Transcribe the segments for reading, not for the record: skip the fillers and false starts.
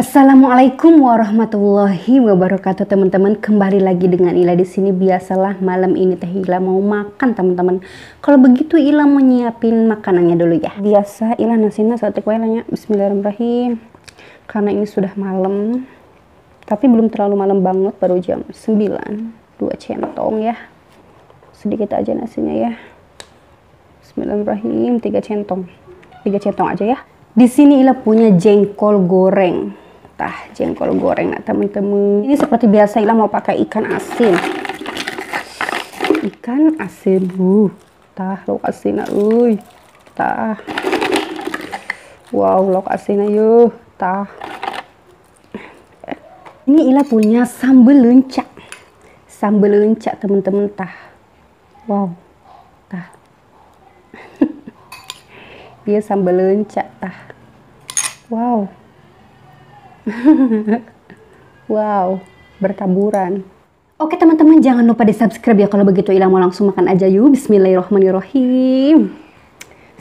Assalamualaikum warahmatullahi wabarakatuh teman-teman. Kembali lagi dengan Ila di sini. Biasalah malam ini Teh Ila mau makan teman-teman. Kalau begitu Ila mau nyiapin makanannya dulu ya. Biasa Ila nasinya sate kuelanya. Bismillahirrahmanirrahim. Karena ini sudah malam, tapi belum terlalu malam banget, baru jam 9. 2 centong ya. Sedikit aja nasinya ya. Bismillahirrahmanirrahim. 3 centong. 3 centong aja ya. Di sini Ila punya jengkol goreng. Jengkol goreng nah temen-temen. Ini seperti biasa Ila mau pakai ikan asin. Ikan asin. Lok asin euy. Wow, lok asin ayo. Ini Ila punya sambal leunca. Sambal leunca temen-temen Wow. Dia sambal leunca Wow. Wow, bertaburan. Oke teman-teman, jangan lupa di subscribe ya. Kalau begitu Ila mau langsung makan aja yuk. Bismillahirrahmanirrahim.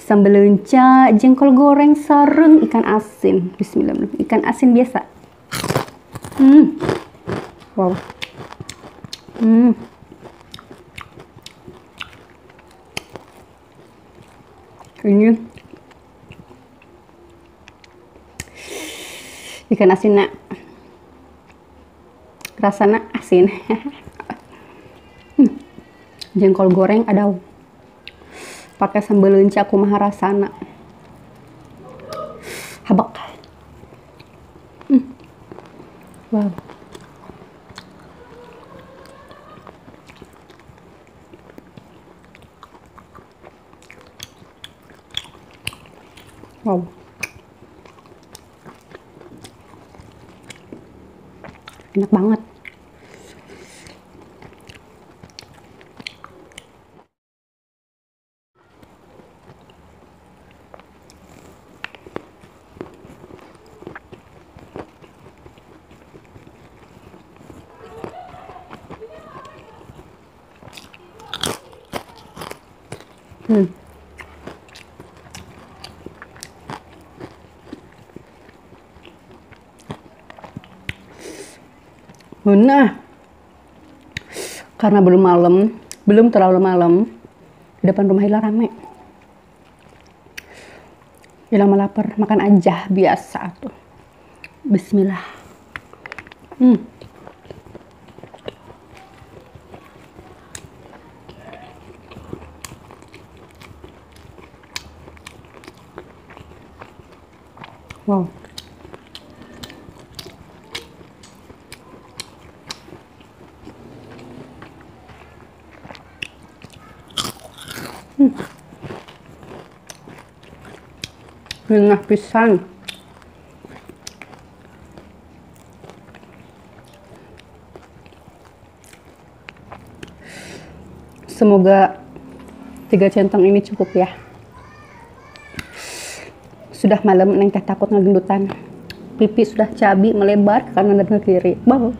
Sambal leunca, jengkol goreng sareng ikan asin. Bismillahirrahmanirrahim. Ikan asin biasa. Wow. Ini ikan asin rasanya asin. Jengkol goreng ada pakai sambal leunca kumaha rasana. Habak. Wow. Wow. Enak banget. Nah, karena belum terlalu malam, di depan rumah Ila rame. Ila lapar, makan aja biasa tuh. Bismillah. Wow. Enak pisan. Semoga 3 centong ini cukup ya. Sudah malam Neng teh takut ngegendutan. Pipi sudah cabi melebar ke kanan dan ke kiri. Wow.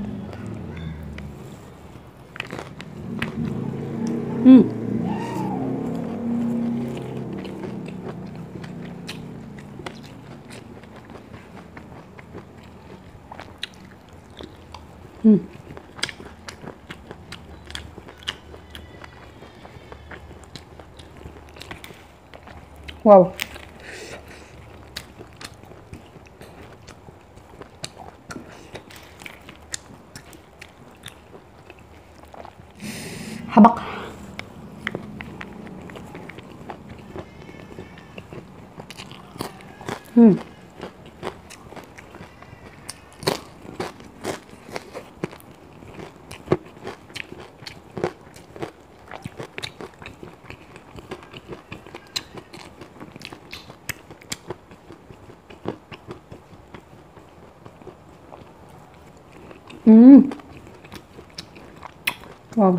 Wow. Habak. Wow.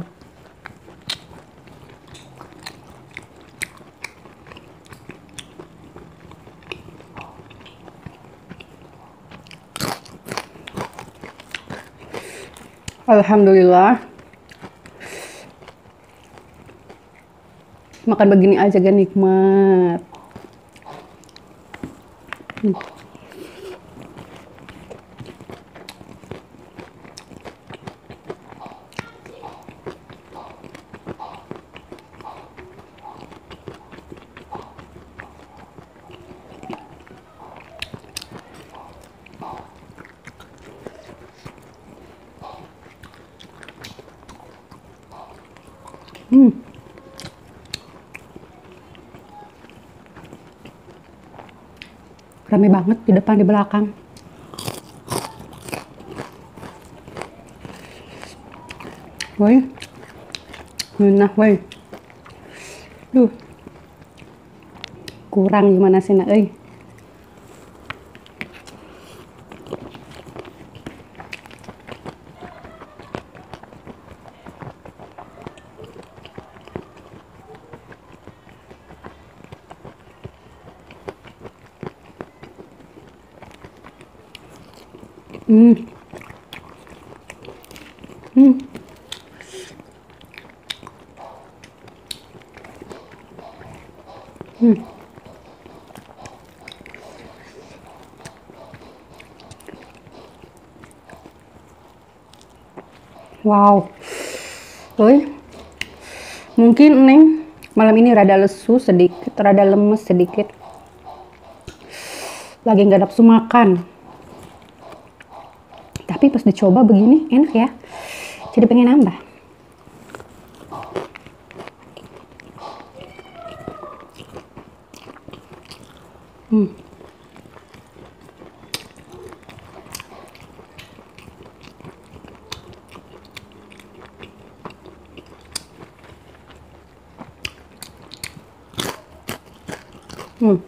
Alhamdulillah. Makan begini aja gak nikmat. Rame banget di depan di belakang. Woi, nah woi, duh, kurang gimana sih nak? Hmm. Hmm. Hmm. Wow. Oi, mungkin Neng malam ini rada lesu sedikit, rada lemes sedikit. Lagi nggak nafsu makan. Tapi pas dicoba begini enak ya. Jadi pengen nambah. Hmm. Hmm.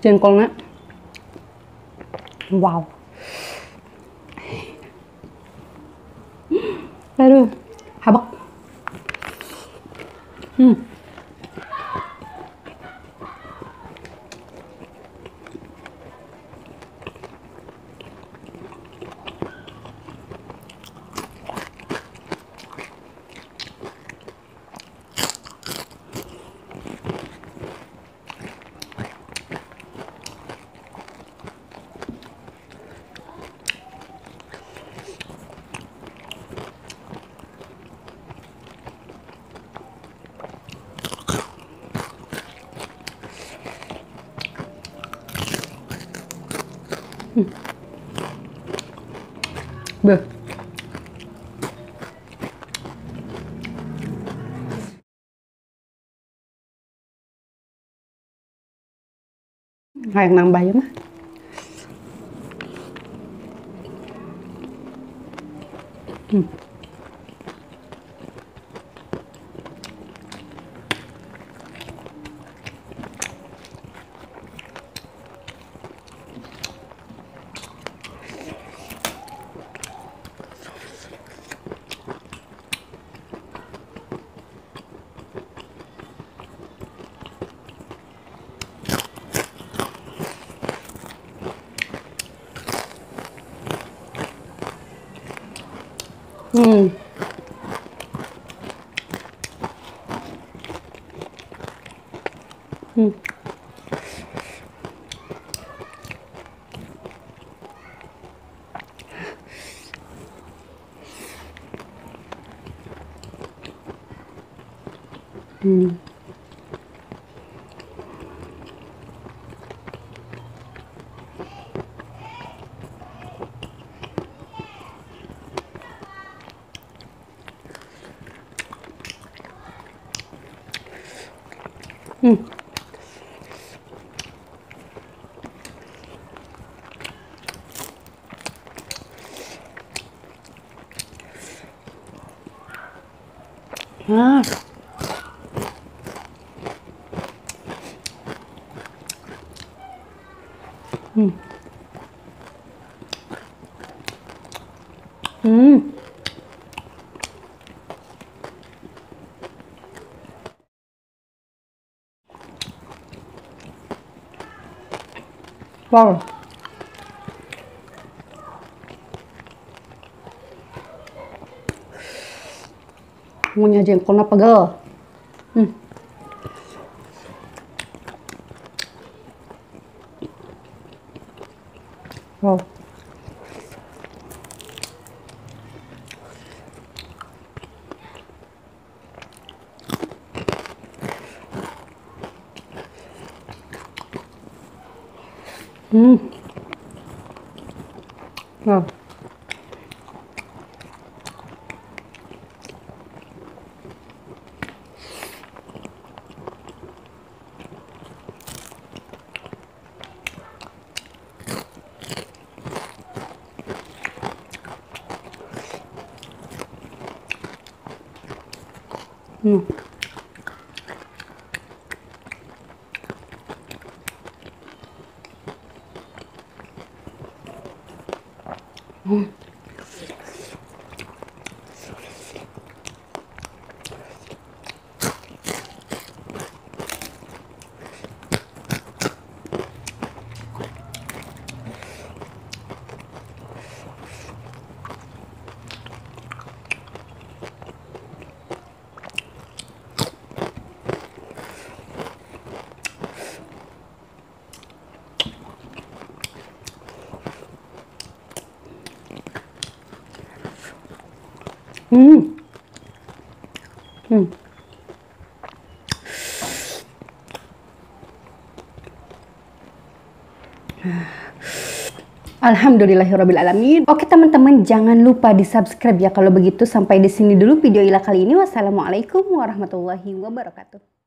Jengkolnya, wow. Aduh, habak. Hmm. Beuh. Kayak nambah ya mah. Hmm. Hmm. Hmm. Hmm. Hmm. Ah. Hmm. Hmm. Wow. Ngunyah jengkolnya pegel. Hmm. Wow. Wow. Alhamdulillahirabbil alamin. Oke teman-teman, jangan lupa di subscribe ya kalau begitu. Sampai di sini dulu video Ila kali ini. Wassalamualaikum warahmatullahi wabarakatuh.